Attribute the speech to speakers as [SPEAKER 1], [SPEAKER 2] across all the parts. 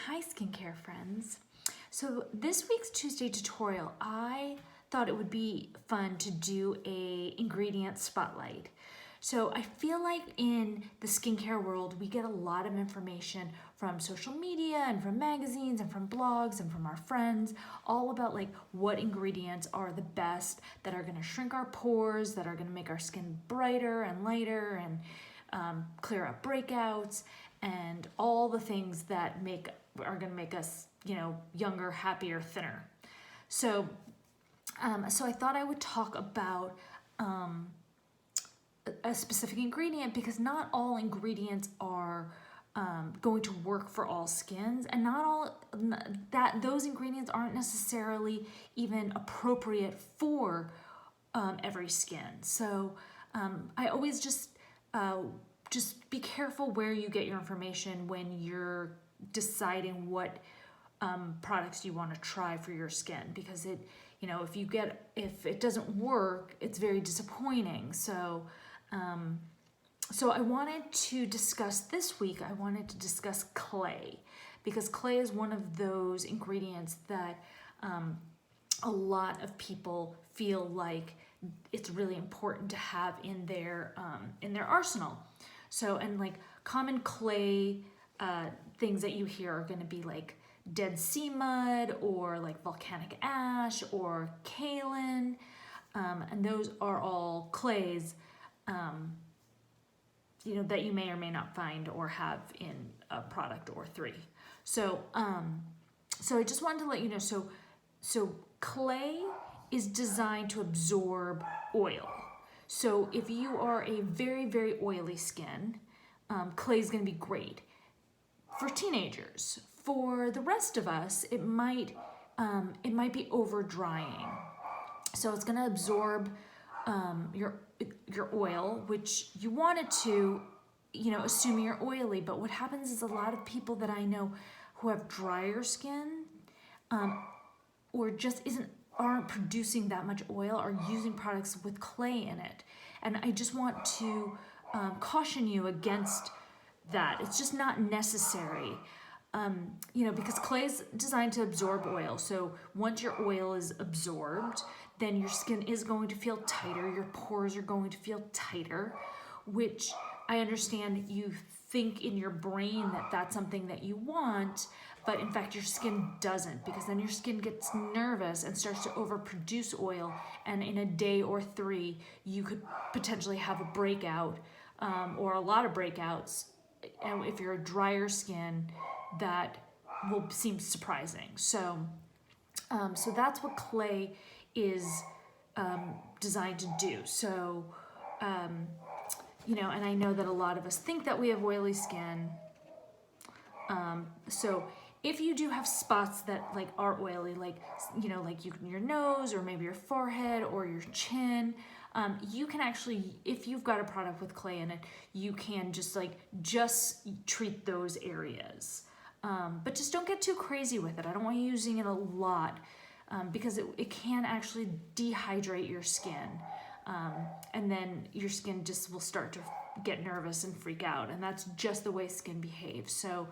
[SPEAKER 1] Hi skincare friends. So this week's Tuesday tutorial, I thought it would be fun to do a ingredient spotlight. So I feel like in the skincare world, we get a lot of information from social media and from magazines and from blogs and from our friends, all about like what ingredients are the best that are gonna shrink our pores, that are gonna make our skin brighter and lighter and clear up breakouts and all the things that are going to make us, younger, happier, thinner. So, so I thought I would talk about a specific ingredient because not all ingredients are going to work for all skins, and not all those ingredients aren't necessarily even appropriate for every skin. So I always just be careful where you get your information when you're deciding what products you want to try for your skin, because if it doesn't work, it's very disappointing. So I wanted to discuss this week, I wanted to discuss clay, because clay is one of those ingredients that a lot of people feel like it's really important to have in their arsenal. So, and like common clay things that you hear are going to be like Dead Sea mud or like volcanic ash or kaolin, and those are all clays, that you may or may not find or have in a product or three. So, so I just wanted to let you know. So clay is designed to absorb oil. So if you are a very, very oily skin, clay is going to be great. For teenagers, for the rest of us, it might be over drying. So it's going to absorb your oil, which you want it to, assuming you're oily. But what happens is a lot of people that I know who have drier skin, or just aren't producing that much oil, are using products with clay in it. And I just want to caution you against that. It's just not necessary. Because clay is designed to absorb oil. So once your oil is absorbed, then your skin is going to feel tighter. Your pores are going to feel tighter, which I understand you think in your brain that that's something that you want, but in fact your skin doesn't, because then your skin gets nervous and starts to overproduce oil, and in a day or three you could potentially have a breakout, or a lot of breakouts. And if you're a drier skin, that will seem surprising. So so that's what clay is designed to do. So and I know that a lot of us think that we have oily skin. So if you do have spots that like are oily, like your nose or maybe your forehead or your chin, you can actually, if you've got a product with clay in it, you can just treat those areas. But just don't get too crazy with it. I don't want you using it a lot, because it can actually dehydrate your skin. And then your skin just will start to get nervous and freak out. And that's just the way skin behaves. So,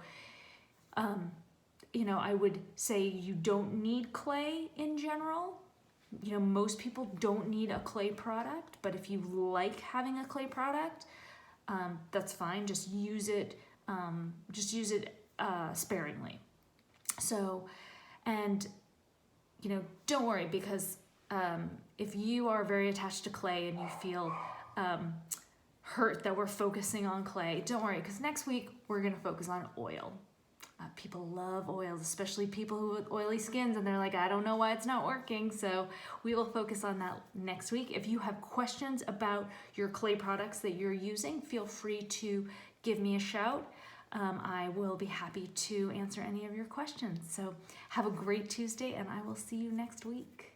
[SPEAKER 1] I would say you don't need clay in general. Most people don't need a clay product, but if you like having a clay product, that's fine. Just use it sparingly. So, and don't worry, because if you are very attached to clay and you feel hurt that we're focusing on clay, don't worry, because next week we're going to focus on oil. People love oils, especially people with oily skins, and they're like, I don't know why it's not working. So we will focus on that next week. If you have questions about your clay products that you're using, feel free to give me a shout. I will be happy to answer any of your questions. So have a great Tuesday, and I will see you next week.